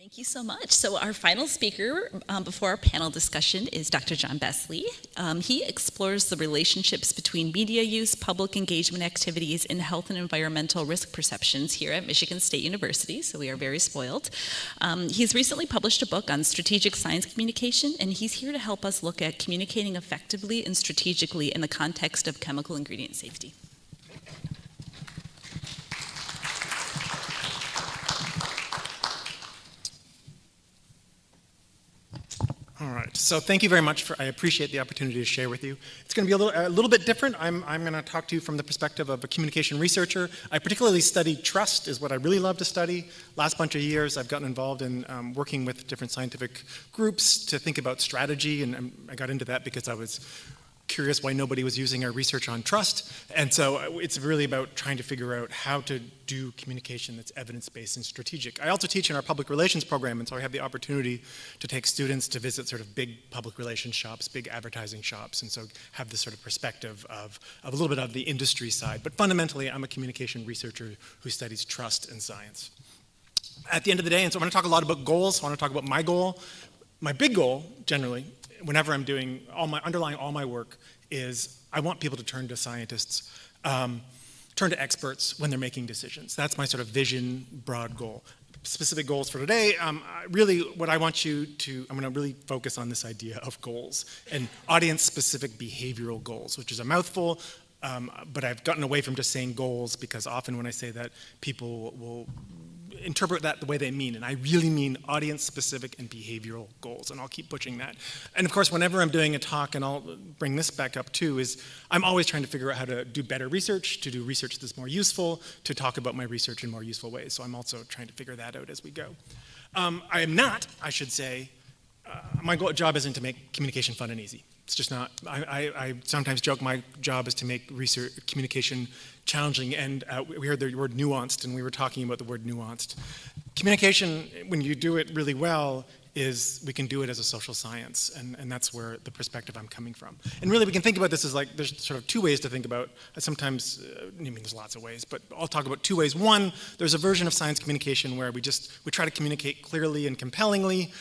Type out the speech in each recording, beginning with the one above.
Thank you so much. So our final speaker before our panel discussion is Dr. John Besley. He explores the relationships between media use, public engagement activities, and health and environmental risk perceptions here at Michigan State University, so we are very spoiled. He's recently published a book on strategic science communication, and he's here to help us look at communicating effectively and strategically in the context of chemical ingredient safety. All right, so thank you very much. I appreciate the opportunity to share with you. It's going to be a little bit different. I'm going to talk to you from the perspective of a communication researcher. I particularly study trust, is what I really love to study. Last bunch of years, I've gotten involved in working with different scientific groups to think about strategy, and I got into that because I was curious why nobody was using our research on trust. And so it's really about trying to figure out how to do communication that's evidence-based and strategic. I also teach in our public relations program, and so I have the opportunity to take students to visit sort of big public relations shops, big advertising shops, and so have this sort of perspective of a little bit of the industry side. But fundamentally, I'm a communication researcher who studies trust and science. At the end of the day, and so I'm going to talk a lot about goals. I want to talk about my goal. My big goal, generally, whenever I'm doing underlying all my work, is I want people to turn to scientists, turn to experts when they're making decisions. That's my sort of vision, broad goal. Specific goals for today, really what I want you to, I'm going to really focus on this idea of goals and audience-specific behavioral goals, which is a mouthful, but I've gotten away from just saying goals because often when I say that, people will interpret that the way they mean, and I really mean audience-specific and behavioral goals, and I'll keep pushing that. And of course, whenever I'm doing a talk, and I'll bring this back up too, is I'm always trying to figure out how to do better research, to do research that's more useful, to talk about my research in more useful ways, so I'm also trying to figure that out as we go. I am not, I should say, my job isn't to make communication fun and easy. It's just not. I sometimes joke my job is to make research communication challenging, and we heard the word nuanced, and we were talking about the word nuanced. Communication, when you do it really well, is we can do it as a social science, and that's where the perspective I'm coming from. And really, we can think about this as like, there's sort of two ways to think about, sometimes, I mean, there's lots of ways, but I'll talk about two ways. One, there's a version of science communication where we try to communicate clearly and compellingly,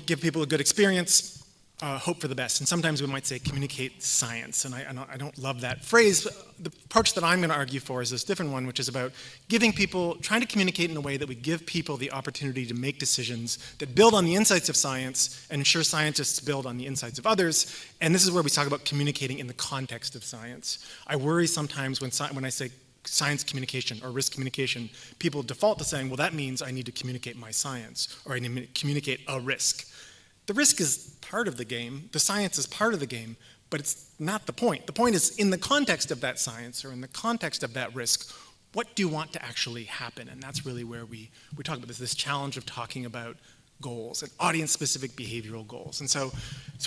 give people a good experience, hope for the best. And sometimes we might say communicate science, and I don't love that phrase. The approach that I'm going to argue for is this different one, which is about trying to communicate in a way that we give people the opportunity to make decisions that build on the insights of science and ensure scientists build on the insights of others. And this is where we talk about communicating in the context of science. I worry sometimes when I say science communication or risk communication, people default to saying, well, that means I need to communicate my science, or I need to communicate a risk. The risk is part of the game, the science is part of the game, but it's not the point. The point is, in the context of that science, or in the context of that risk, what do you want to actually happen? And that's really where we talk about this challenge of talking about goals and audience-specific behavioral goals. And so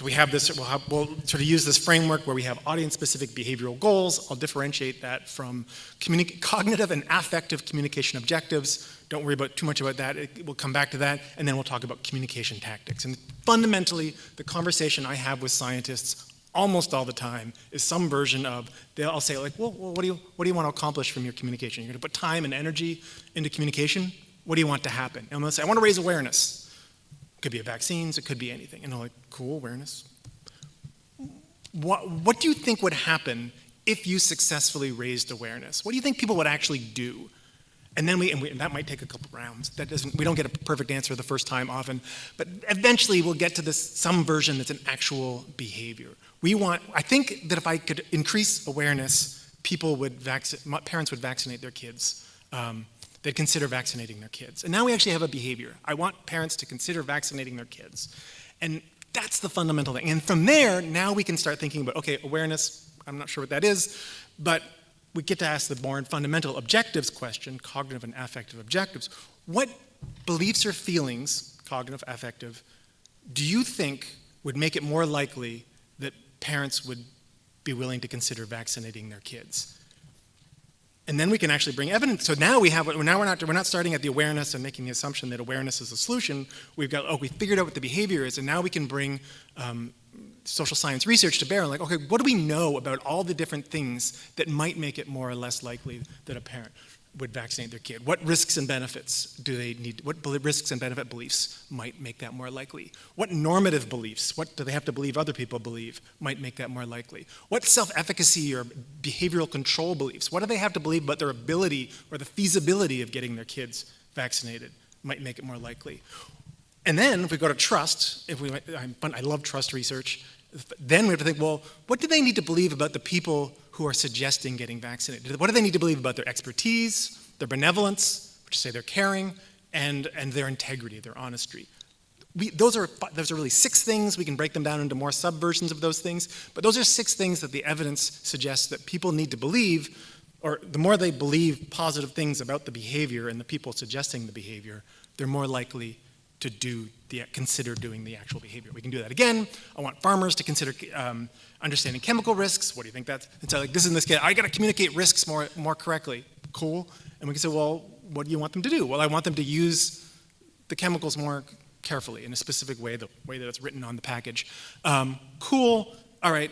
we have this, we'll sort of use this framework where we have audience-specific behavioral goals. I'll differentiate that from cognitive and affective communication objectives. Don't worry too much about that. We'll come back to that, and then we'll talk about communication tactics. And fundamentally, the conversation I have with scientists almost all the time is some version of, I'll say like, well, what do you want to accomplish from your communication? You're going to put time and energy into communication? What do you want to happen? And they'll say, I want to raise awareness. It could be vaccines, it could be anything. And I'm like, cool, awareness. What do you think would happen if you successfully raised awareness? What do you think people would actually do? And then and that might take a couple rounds. We don't get a perfect answer the first time often, but eventually we'll get to some version that's an actual behavior. I think that if I could increase awareness, parents would vaccinate their kids. They'd consider vaccinating their kids. And now we actually have a behavior. I want parents to consider vaccinating their kids. And that's the fundamental thing. And from there, now we can start thinking about, okay, awareness, I'm not sure what that is, but we get to ask the more fundamental objectives question, cognitive and affective objectives. What beliefs or feelings, cognitive, affective, do you think would make it more likely that parents would be willing to consider vaccinating their kids? And then we can actually bring evidence. So now we're not starting at the awareness and making the assumption that awareness is a solution. We figured out what the behavior is, and now we can bring social science research to bear on, like, okay, what do we know about all the different things that might make it more or less likely that a parent? would vaccinate their kid? What risks and benefits do they need? What risks and benefit beliefs might make that more likely? What normative beliefs, what do they have to believe other people believe, might make that more likely? What self-efficacy or behavioral control beliefs, what do they have to believe about their ability or the feasibility of getting their kids vaccinated might make it more likely? And then if we go to trust, I love trust research, then we have to think, well, what do they need to believe about the people who are suggesting getting vaccinated? What do they need to believe about their expertise, their benevolence, which say their caring, and their integrity, their honesty? Those are really 6 things. We can break them down into more subversions of those things, but those are 6 things that the evidence suggests that people need to believe, or the more they believe positive things about the behavior and the people suggesting the behavior, they're more likely to consider doing the actual behavior. We can do that again. I want farmers to consider understanding chemical risks. What do you think that's? And so like this and this kid, I got to communicate risks more correctly. Cool. And we can say, well, what do you want them to do? Well, I want them to use the chemicals more carefully in a specific way, the way that it's written on the package. Cool. All right.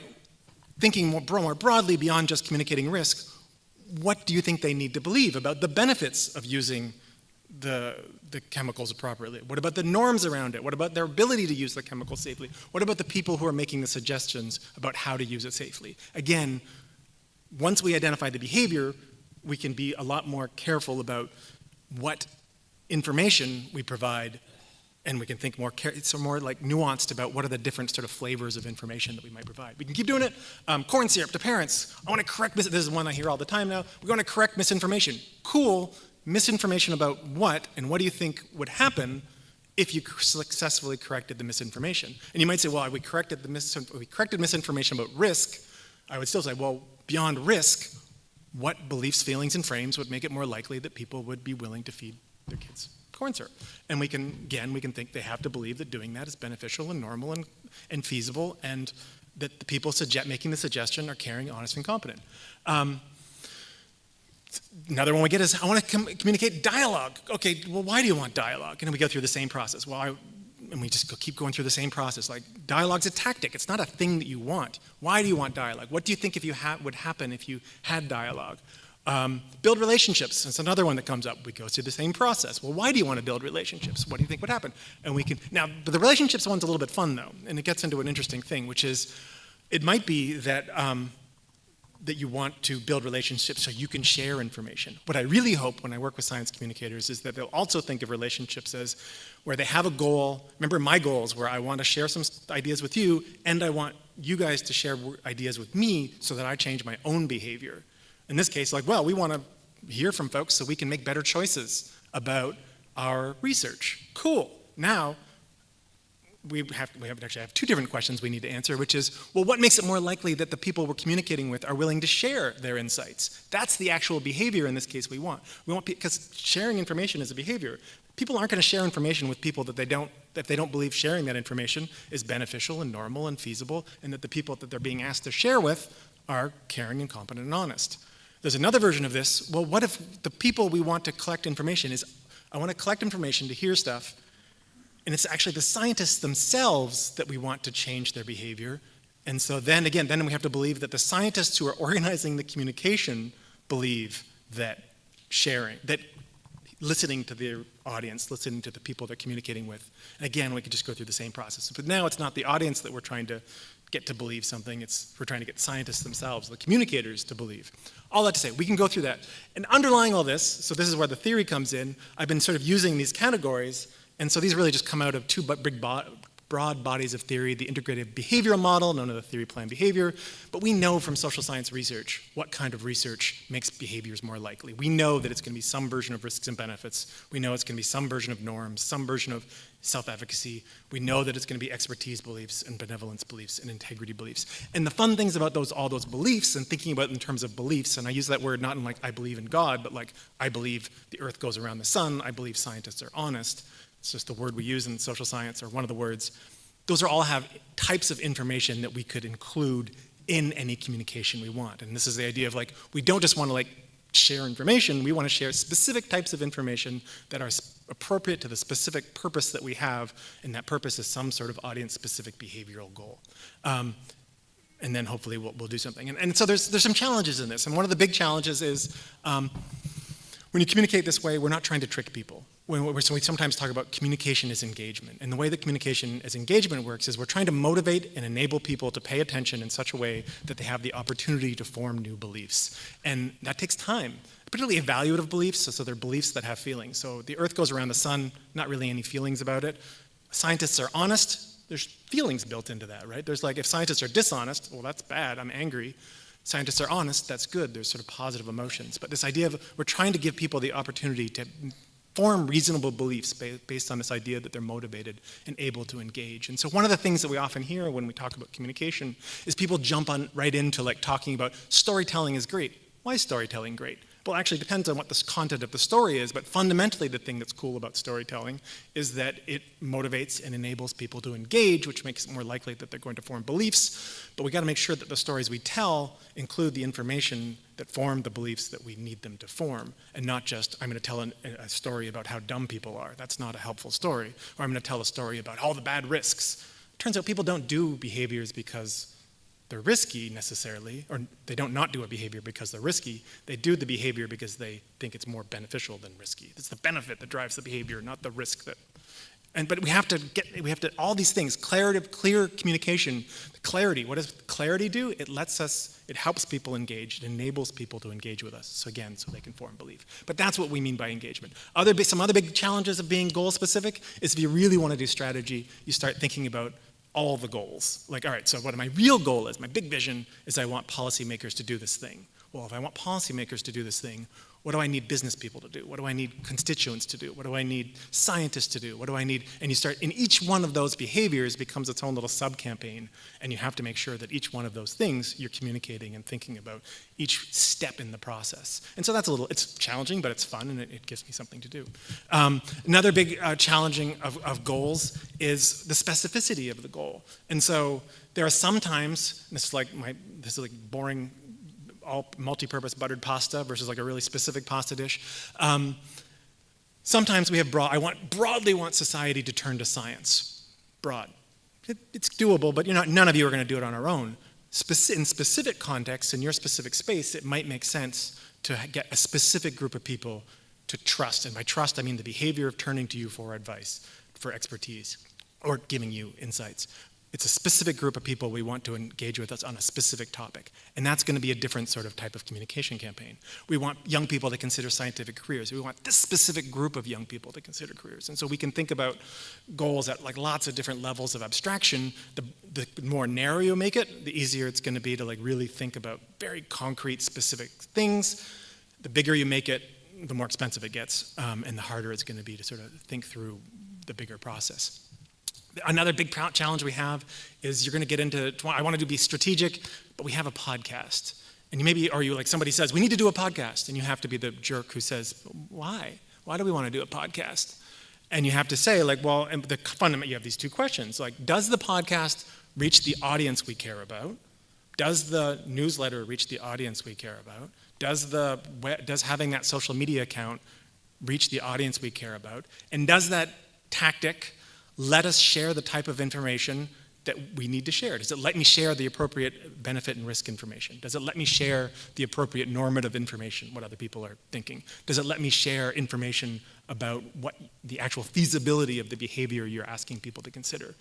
Thinking more broadly beyond just communicating risks, what do you think they need to believe about the benefits of using the chemicals appropriately? What about the norms around it? What about their ability to use the chemicals safely? What about the people who are making the suggestions about how to use it safely? Again, once we identify the behavior, we can be a lot more careful about what information we provide, and we can think more like nuanced about what are the different sort of flavors of information that we might provide. We can keep doing it. Corn syrup to parents. I want to correct this is one I hear all the time now. We're going to correct misinformation. Cool. Misinformation about what, and what do you think would happen if you successfully corrected the misinformation? And you might say, well, we corrected misinformation about risk. I would still say, well, beyond risk, what beliefs, feelings, and frames would make it more likely that people would be willing to feed their kids corn syrup? And we can think they have to believe that doing that is beneficial and normal and feasible, and that the people making the suggestion are caring, honest, and competent. Another one we get is, I want to communicate dialogue. Okay, well, why do you want dialogue? And then we go through the same process. And we just keep going through the same process. Like, dialogue's a tactic. It's not a thing that you want. Why do you want dialogue? What do you think would happen if you had dialogue? Build relationships. It's another one that comes up. We go through the same process. Well, why do you want to build relationships? What do you think would happen? And but the relationships one's a little bit fun, though, and it gets into an interesting thing, which is, it might be that that you want to build relationships so you can share information. What I really hope when I work with science communicators is that they'll also think of relationships as where they have a goal. Remember my goals, where I want to share some ideas with you, and I want you guys to share ideas with me so that I change my own behavior. In this case, like, well, we want to hear from folks so we can make better choices about our research. Cool. Now, we actually have 2 different questions we need to answer, which is, well, what makes it more likely that the people we're communicating with are willing to share their insights? That's the actual behavior in this case we want. Because sharing information is a behavior. People aren't going to share information with people that if they don't believe sharing that information is beneficial and normal and feasible, and that the people that they're being asked to share with are caring and competent and honest. There's another version of this. Well, what if the people we want to collect information is, I want to collect information to hear stuff, and it's actually the scientists themselves that we want to change their behavior. And so then we have to believe that the scientists who are organizing the communication believe that listening to their audience, listening to the people they're communicating with. And again, we could just go through the same process. But now it's not the audience that we're trying to get to believe something. We're trying to get scientists themselves, the communicators, to believe. All that to say, we can go through that. And underlying all this, so this is where the theory comes in, I've been sort of using these categories. And so these really just come out of 2 big broad bodies of theory, the integrated behavioral model, known as the theory of planned behavior. But we know from social science research what kind of research makes behaviors more likely. We know that it's going to be some version of risks and benefits. We know it's going to be some version of norms, some version of self-efficacy. We know that it's going to be expertise beliefs and benevolence beliefs and integrity beliefs. And the fun things about all those beliefs, and thinking about it in terms of beliefs, and I use that word not in like I believe in God, but like I believe the earth goes around the sun, I believe scientists are honest. It's just the word we use in social science, or one of the words. Those all have types of information that we could include in any communication we want. And this is the idea of like, we don't just want to like share information, we want to share specific types of information that are appropriate to the specific purpose that we have, and that purpose is some sort of audience-specific behavioral goal. And then hopefully we'll do something. And so there's some challenges in this, and one of the big challenges is When you communicate this way, we're not trying to trick people. So we sometimes talk about communication as engagement. And the way that communication as engagement works is we're trying to motivate and enable people to pay attention in such a way that they have the opportunity to form new beliefs. And that takes time, particularly evaluative beliefs, so they're beliefs that have feelings. So the earth goes around the sun, not really any feelings about it. Scientists are honest, there's feelings built into that, right? There's like, if scientists are dishonest, well, that's bad, I'm angry. Scientists are honest, that's good, there's sort of positive emotions. But this idea of we're trying to give people the opportunity to form reasonable beliefs based on this idea that they're motivated and able to engage. And so one of the things that we often hear when we talk about communication is people jump right into like talking about storytelling is great. Why is storytelling great? Well, actually, it depends on what the content of the story is, but fundamentally the thing that's cool about storytelling is that it motivates and enables people to engage, which makes it more likely that they're going to form beliefs. But we got to make sure that the stories we tell include the information that form the beliefs that we need them to form, and not just, I'm going to tell a story about how dumb people are. That's not a helpful story. Or I'm going to tell a story about all the bad risks. It turns out people don't do behaviors because they're risky necessarily, or they don't not do a behavior because they're risky. They do the behavior because they think it's more beneficial than risky. It's the benefit that drives the behavior, not the risk that. But we have to all these things, clear communication, clarity. What does clarity do? It helps people engage, it enables people to engage with us. So again, so they can form belief. But that's what we mean by engagement. Some other big challenges of being goal specific is if you really want to do strategy, you start thinking about all the goals. Like, all right, so what my real goal is, my big vision is I want policymakers to do this thing. Well, if I want policymakers to do this thing, what do I need business people to do? What do I need constituents to do? What do I need scientists to do? What do I need? And you start, in each one of those behaviors becomes its own little sub-campaign, and you have to make sure that each one of those things you're communicating and thinking about each step in the process. And so it's challenging, but it's fun, and it gives me something to do. Another big challenging of goals is the specificity of the goal. And so there are sometimes, this is like boring, all multi-purpose buttered pasta versus like a really specific pasta dish. Sometimes we have broadly want society to turn to science. Broad. It's doable, but none of you are going to do it on our own. In specific contexts, in your specific space, it might make sense to get a specific group of people to trust. And by trust, I mean the behavior of turning to you for advice, for expertise, or giving you insights. It's a specific group of people we want to engage with us on a specific topic. And that's going to be a different sort of type of communication campaign. We want young people to consider scientific careers. We want this specific group of young people to consider careers. And so we can think about goals at like lots of different levels of abstraction. The more narrow you make it, the easier it's going to be to like really think about very concrete, specific things. The bigger you make it, the more expensive it gets, and the harder it's going to be to sort of think through the bigger process. Another big challenge we have is you're going to get into, I want to be strategic, but we have a podcast. And you like somebody says, we need to do a podcast. And you have to be the jerk who says, why? Why do we want to do a podcast? And you have to say, like, well, and you have these two questions. Like, does the podcast reach the audience we care about? Does the newsletter reach the audience we care about? Does having that social media account reach the audience we care about? And does that tactic let us share the type of information that we need to share? Does it let me share the appropriate benefit and risk information? Does it let me share the appropriate normative information, what other people are thinking? Does it let me share information about what the actual feasibility of the behavior you're asking people to consider?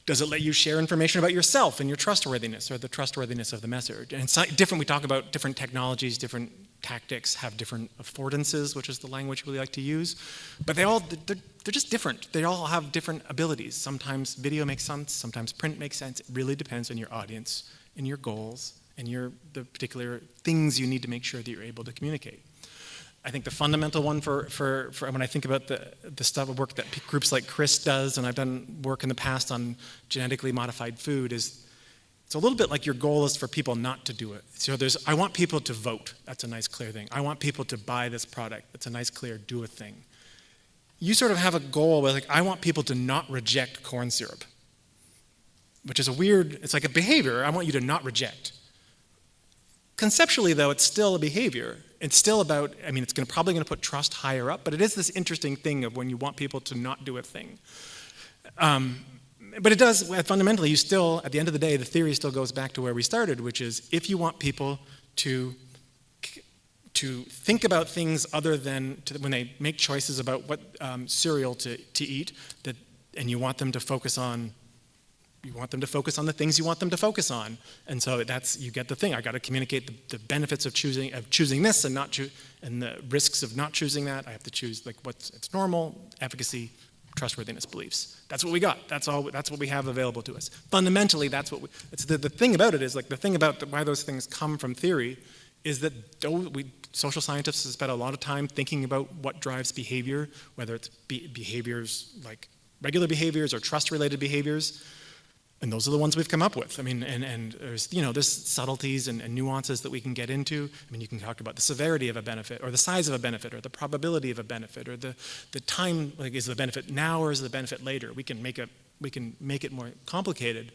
Does it let you share information about yourself and your trustworthiness or the trustworthiness of the message? And it's different. We talk about different technologies, different tactics have different affordances, which is the language we like to use. But they're just different. They all have different abilities. Sometimes video makes sense, sometimes print makes sense. It really depends on your audience and your goals and the particular things you need to make sure that you're able to communicate. I think the fundamental one for when I think about the stuff of work that groups like Chris does, and I've done work in the past on genetically modified food, is it's a little bit like your goal is for people not to do it. So I want people to vote. That's a nice, clear thing. I want people to buy this product. That's a nice, clear, do a thing. You sort of have a goal where, like, I want people to not reject corn syrup, which is it's like a behavior I want you to not reject. Conceptually, though, it's still a behavior. It's still about, it's probably going to put trust higher up, but it is this interesting thing of when you want people to not do a thing. But it does, fundamentally, you still, at the end of the day, the theory still goes back to where we started, which is if you want people to to think about things other than when they make choices about what cereal to eat, and you want them to focus on the things you want them to focus on. And so you get the thing. I got to communicate the benefits of choosing this and and the risks of not choosing that. I have to choose it's normal, efficacy, trustworthiness, beliefs. That's what we got. That's what we have available to us. Fundamentally, that's the thing about it is the thing about why those things come from theory is that social scientists have spent a lot of time thinking about what drives behavior, whether it's behaviors like regular behaviors or trust-related behaviors. And those are the ones we've come up with. I mean, and there's subtleties and nuances that we can get into. I mean, you can talk about the severity of a benefit, or the size of a benefit, or the probability of a benefit, or the time. Like, is the benefit now or is the benefit later? We can make it more complicated.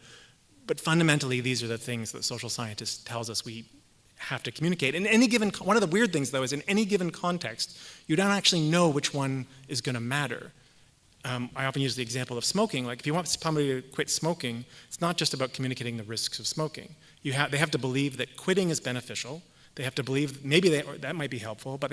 But fundamentally, these are the things that social scientists tells us we have to communicate. In any given, one of the weird things though is in any given context, you don't actually know which one is going to matter. I often use the example of smoking. Like, if you want somebody to quit smoking, it's not just about communicating the risks of smoking. They have to believe that quitting is beneficial. They have to believe maybe that might be helpful, but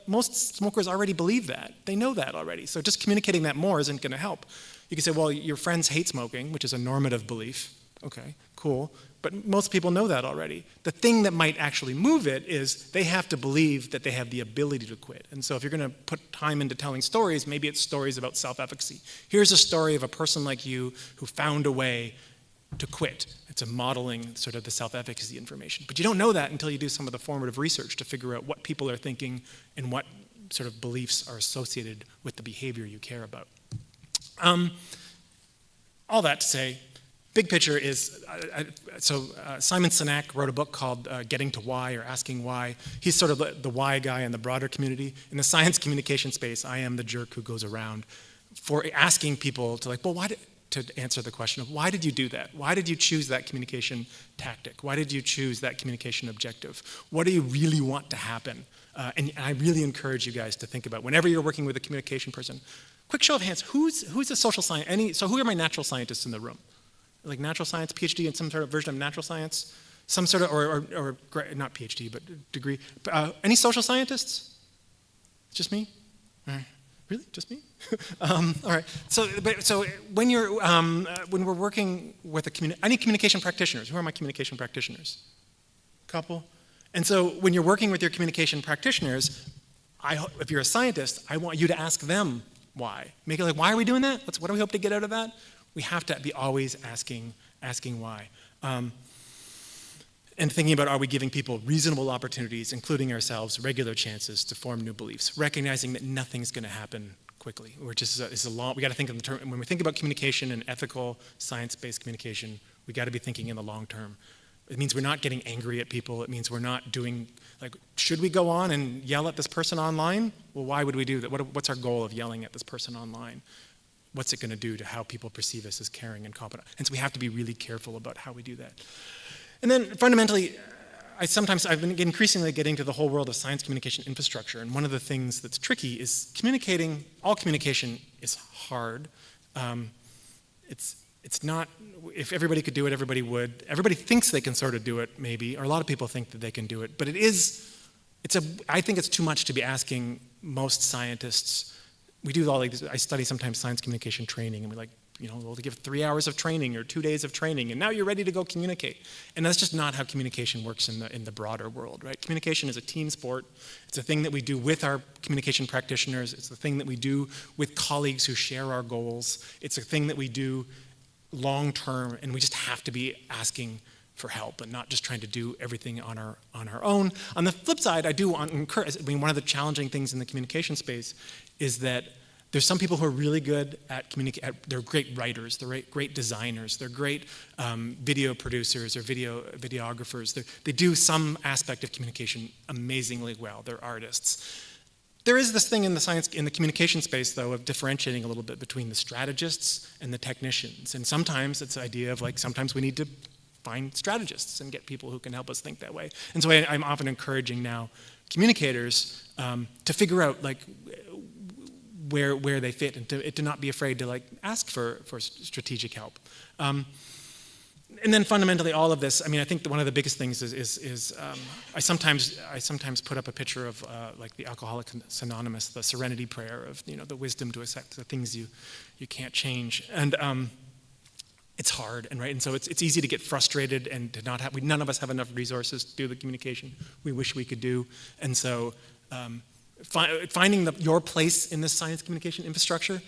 most smokers already believe that. They know that already. So just communicating that more isn't going to help. You can say, well, your friends hate smoking, which is a normative belief. Okay, cool. But most people know that already. The thing that might actually move it is they have to believe that they have the ability to quit. And so if you're going to put time into telling stories, maybe it's stories about self-efficacy. Here's a story of a person like you who found a way to quit. It's a modeling sort of the self-efficacy information. But you don't know that until you do some of the formative research to figure out what people are thinking and what sort of beliefs are associated with the behavior you care about. All that to say, big picture is, Simon Sinek wrote a book called Getting to Why, or Asking Why. He's sort of the why guy in the broader community. In the science communication space, I am the jerk who goes around for asking people to to answer the question of why did you do that? Why did you choose that communication tactic? Why did you choose that communication objective? What do you really want to happen? And I really encourage you guys to think about, whenever you're working with a communication person, quick show of hands, who's a social scientist? So who are my natural scientists in the room? Like natural science, PhD in some sort of version of natural science, some sort of, or not PhD, but degree. Any social scientists? Just me? Really, just me? All right. So when we're working with any communication practitioners, who are my communication practitioners? Couple. And so when you're working with your communication practitioners, if you're a scientist, I want you to ask them why. Make it like, why are we doing that? What do we hope to get out of that? We have to be always asking why. And thinking about, are we giving people reasonable opportunities, including ourselves, regular chances to form new beliefs, recognizing that nothing's going to happen quickly. We got to think in the term, when we think about communication and ethical, science-based communication, we got to be thinking in the long term. It means we're not getting angry at people. It means we're not doing, should we go on and yell at this person online? Well, why would we do that? What's our goal of yelling at this person online? What's it going to do to how people perceive us as caring and competent? And so we have to be really careful about how we do that. And then fundamentally, I've been increasingly getting to the whole world of science communication infrastructure. And one of the things that's tricky is communicating. All communication is hard. It's not, if everybody could do it, everybody would. Everybody thinks they can sort of do it, maybe, or a lot of people think that they can do it. But I think it's too much to be asking most scientists. We do all this. I study sometimes science communication training, and we'll give 3 hours of training or 2 days of training, and now you're ready to go communicate. And that's just not how communication works in the broader world, right? Communication is a team sport. It's a thing that we do with our communication practitioners. It's the thing that we do with colleagues who share our goals. It's a thing that we do long term, and we just have to be asking for help and not just trying to do everything on our own. On the flip side, I do want to encourage, one of the challenging things in the communication space is that there's some people who are really good at they're great writers, they're great designers, they're great video producers or videographers. They do some aspect of communication amazingly well. They're artists. There is this thing in the communication space, though, of differentiating a little bit between the strategists and the technicians. And sometimes it's the idea of sometimes we need to find strategists and get people who can help us think that way. And so I'm often encouraging now communicators to figure out where they fit and to not be afraid to ask for strategic help. And then fundamentally, all of this, I mean, I think that one of the biggest things is I sometimes put up a picture of like the Alcoholics Anonymous, the Serenity Prayer of, the wisdom to accept the things you can't change. And it's hard, and so it's easy to get frustrated and to not have, none of us have enough resources to do the communication we wish we could do. And so finding your place in this science communication infrastructure,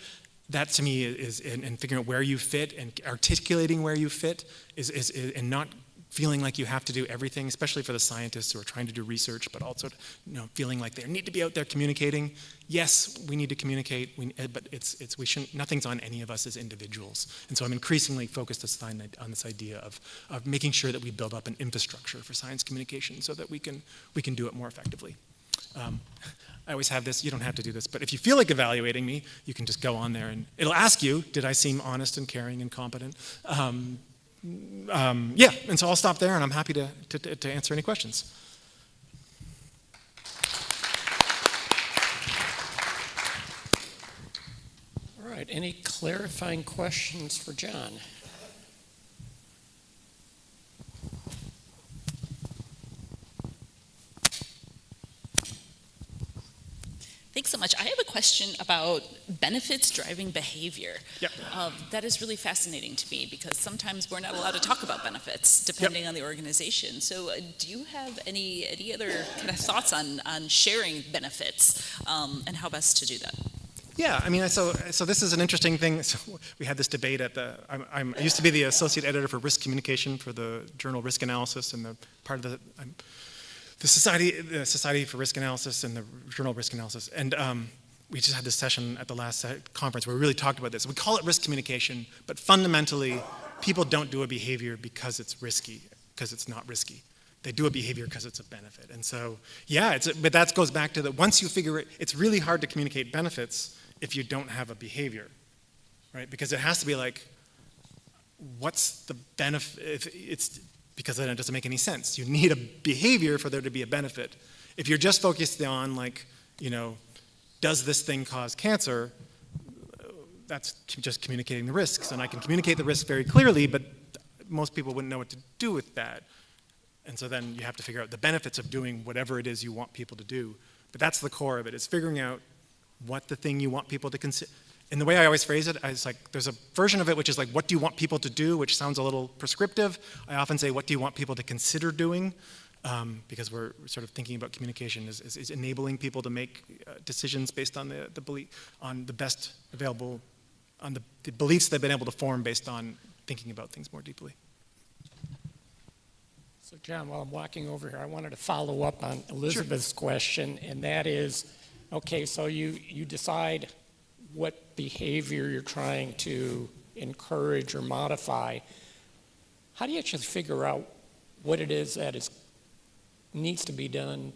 that to me is, and figuring out where you fit and articulating where you fit and not feeling like you have to do everything, especially for the scientists who are trying to do research, but also feeling like they need to be out there communicating. Yes, we need to communicate, but we shouldn't. Nothing's on any of us as individuals. And so I'm increasingly focused on this idea of making sure that we build up an infrastructure for science communication so that we can do it more effectively. I always have this, you don't have to do this, but if you feel like evaluating me, you can just go on there and it'll ask you, did I seem honest and caring and competent? Yeah, and so I'll stop there and I'm happy to answer any questions. All right, any clarifying questions for John? Thanks so much. I have a question about benefits driving behavior. Yep. That is really fascinating to me because sometimes we're not allowed to talk about benefits depending on the organization. So do you have any other kind of thoughts on sharing benefits and how best to do that? Yeah, I mean, so this is an interesting thing. So we had this debate at I used to be the associate editor for risk communication for the journal Risk Analysis, and the Society for Risk Analysis and the journal Risk Analysis. And we just had this session at the last conference where we really talked about this. We call it risk communication, but fundamentally, people don't do a behavior because it's risky, because it's not risky. They do a behavior because it's a benefit. And so, yeah, but that goes back to that once you figure it, it's really hard to communicate benefits if you don't have a behavior, right? Because it has to be like, what's the benefit? Because then it doesn't make any sense. You need a behavior for there to be a benefit. If you're just focused on does this thing cause cancer, that's just communicating the risks. And I can communicate the risks very clearly, but most people wouldn't know what to do with that. And so then you have to figure out the benefits of doing whatever it is you want people to do. But that's the core of it, is figuring out what the thing you want people to consider. And the way I always phrase it, is like, there's a version of it which is like, what do you want people to do, which sounds a little prescriptive. I often say, what do you want people to consider doing? Because we're sort of thinking about communication is enabling people to make decisions based on the belief, on the best available, on the beliefs they've been able to form based on thinking about things more deeply. So John, while I'm walking over here, I wanted to follow up on Elizabeth's question, and that is, okay, so you decide what behavior you're trying to encourage or modify. How do you actually figure out what it is that needs to be done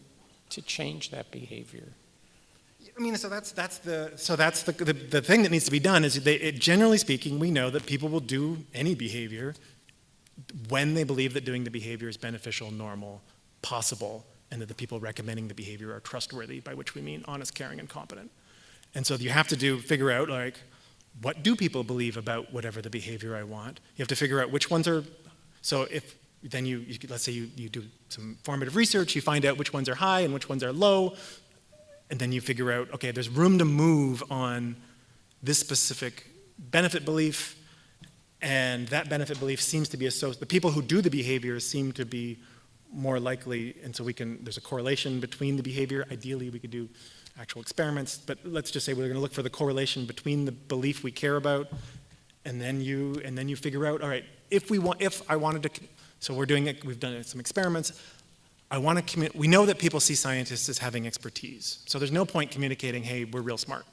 to change that behavior? I mean, so that's the thing that needs to be done is generally speaking, we know that people will do any behavior when they believe that doing the behavior is beneficial, normal, possible, and that the people recommending the behavior are trustworthy, by which we mean honest, caring, and competent. And so you have to figure out, like, what do people believe about whatever the behavior I want? You have to figure out which ones are, so if then you let's say you do some formative research, you find out which ones are high and which ones are low, and then you figure out, okay, there's room to move on this specific benefit belief, and that benefit belief seems to be associated, the people who do the behavior seem to be more likely, and so there's a correlation between the behavior. Ideally, we could do actual experiments, but let's just say we're going to look for the correlation between the belief we care about, and then you figure out, all right, so we've done some experiments. We know that people see scientists as having expertise, so there's no point communicating, hey, we're real smart.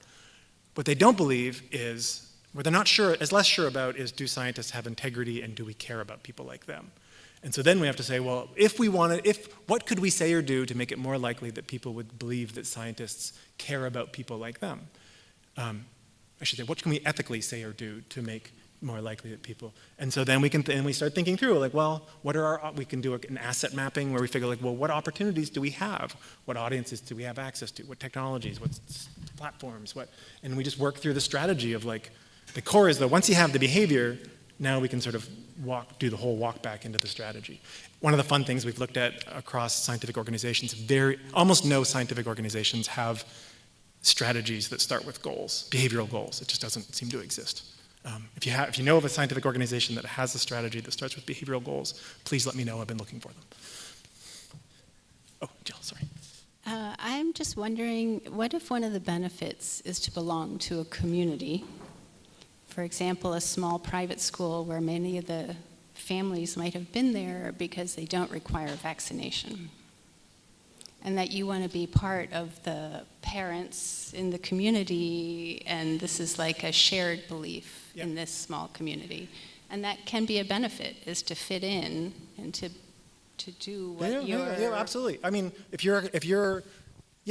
What they don't believe is, what they're less sure about is, do scientists have integrity and do we care about people like them? And so then we have to say, well, what could we say or do to make it more likely that people would believe that scientists care about people like them? I should say, what can we ethically say or do to make more likely that people? And so then we start thinking through, like, well, we can do an asset mapping where we figure, like, well, what opportunities do we have? What audiences do we have access to? What technologies? What platforms? And we just work through the strategy of, like, the core is that once you have the behavior, now we can sort of do the whole walk back into the strategy. One of the fun things we've looked at across scientific organizations, almost no scientific organizations have strategies that start with goals, behavioral goals. It just doesn't seem to exist. If you know of a scientific organization that has a strategy that starts with behavioral goals, please let me know. I've been looking for them. Oh, Jill, sorry. I'm just wondering, what if one of the benefits is to belong to a community? For example, a small private school where many of the families might have been there because they don't require vaccination. And that you want to be part of the parents in the community, and this is like a shared belief in this small community. And that can be a benefit, is to fit in and to do what you're... Yeah, absolutely. I mean, if you're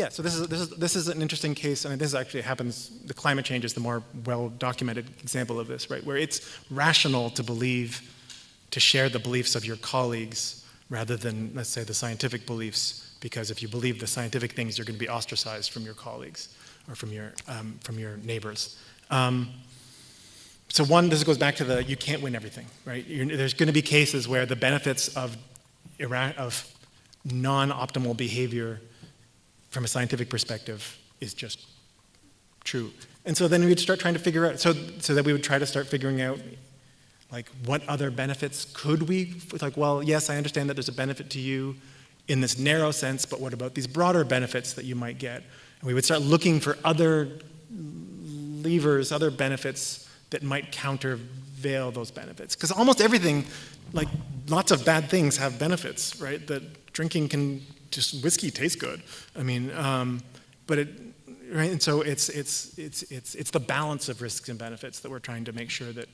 so this is an interesting case. I mean, this actually happens, the climate change is the more well-documented example of this, right? Where it's rational to share the beliefs of your colleagues rather than, let's say, the scientific beliefs, because if you believe the scientific things, you're going to be ostracized from your colleagues or from your neighbors. So this goes back to you can't win everything, right? There's going to be cases where the benefits of non-optimal behavior from a scientific perspective is just true. And so then we'd start trying to figure out, so that we would try to start figuring out, like, what other benefits could we, like, well, yes, I understand that there's a benefit to you in this narrow sense, but what about these broader benefits that you might get? And we would start looking for other levers, other benefits that might countervail those benefits. Because almost everything, like lots of bad things have benefits, right? That drinking whiskey tastes good. I mean, right? And so it's the balance of risks and benefits that we're trying to make sure that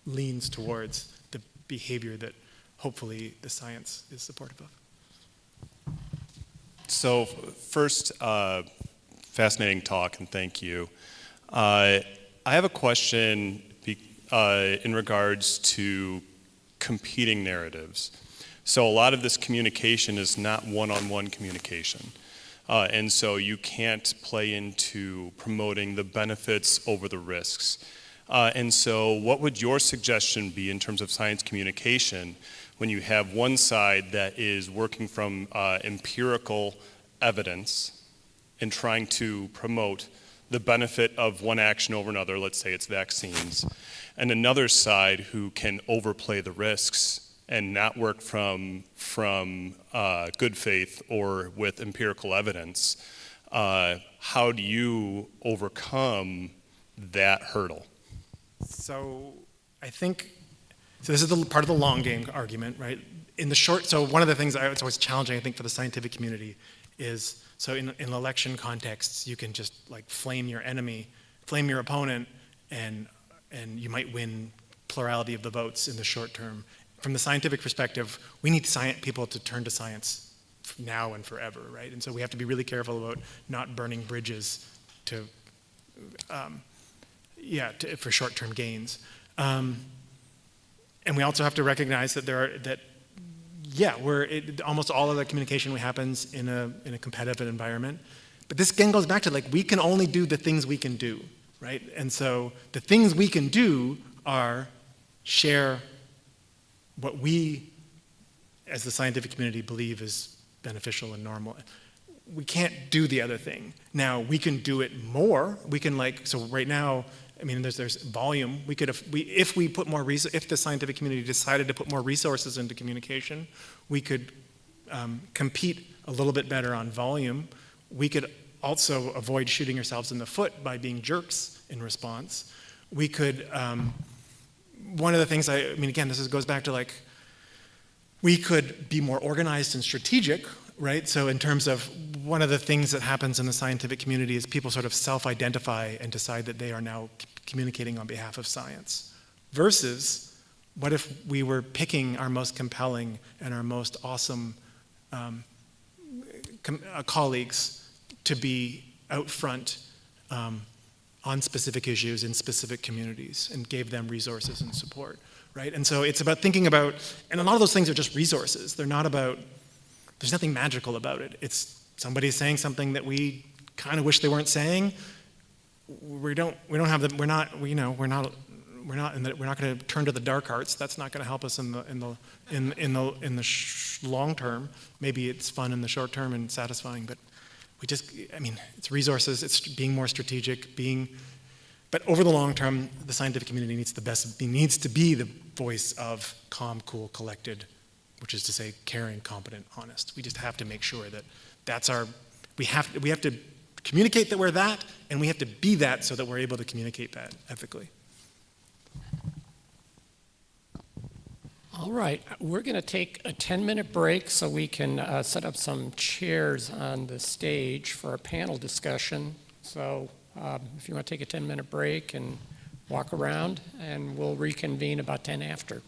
leans towards the behavior that hopefully the science is supportive of. So first, fascinating talk, and thank you. I have a question in regards to competing narratives. So a lot of this communication is not one-on-one communication. And so you can't play into promoting the benefits over the risks. And so what would your suggestion be in terms of science communication when you have one side that is working from empirical evidence and trying to promote the benefit of one action over another, let's say it's vaccines, and another side who can overplay the risks and not work from good faith or with empirical evidence? How do you overcome that hurdle? So I think, this is part of the long game argument, right? In the short, so one of the things it's always challenging, I think, for the scientific community is, so in election contexts, you can just like flame your enemy, flame your opponent, and you might win plurality of the votes in the short term. From the scientific perspective, we need people to turn to science now and forever, right? And so we have to be really careful about not burning bridges for short-term gains. And we also have to recognize that almost all of the communication happens in a competitive environment. But this again goes back to, like, we can only do the things we can do, right? And so the things we can do are share what we, as the scientific community, believe is beneficial and normal. We can't do the other thing. Now, we can do it more. We can, so right now, I mean, there's volume. We could, if the scientific community decided to put more resources into communication, we could compete a little bit better on volume. We could also avoid shooting ourselves in the foot by being jerks in response. We could, one of the things, again, this goes back to, we could be more organized and strategic, right? So in terms of one of the things that happens in the scientific community is people sort of self-identify and decide that they are now communicating on behalf of science. Versus, what if we were picking our most compelling and our most awesome colleagues to be out front on specific issues in specific communities and gave them resources and support, right? And so it's about thinking about, and a lot of those things are just resources. They're not about, there's nothing magical about it. It's somebody saying something that we kind of wish they weren't saying. We we're not going to turn to the dark arts. That's not going to help us in the long term. Maybe it's fun in the short term and satisfying, but it's resources. It's being more strategic. But over the long term, the scientific community needs to be the voice of calm, cool, collected, which is to say, caring, competent, honest. We just have to make sure that we have to communicate that we're that, and we have to be that so that we're able to communicate that ethically. All right, we're going to take a 10-minute break so we can set up some chairs on the stage for a panel discussion. So if you want to take a 10-minute break and walk around, and we'll reconvene about 10 after.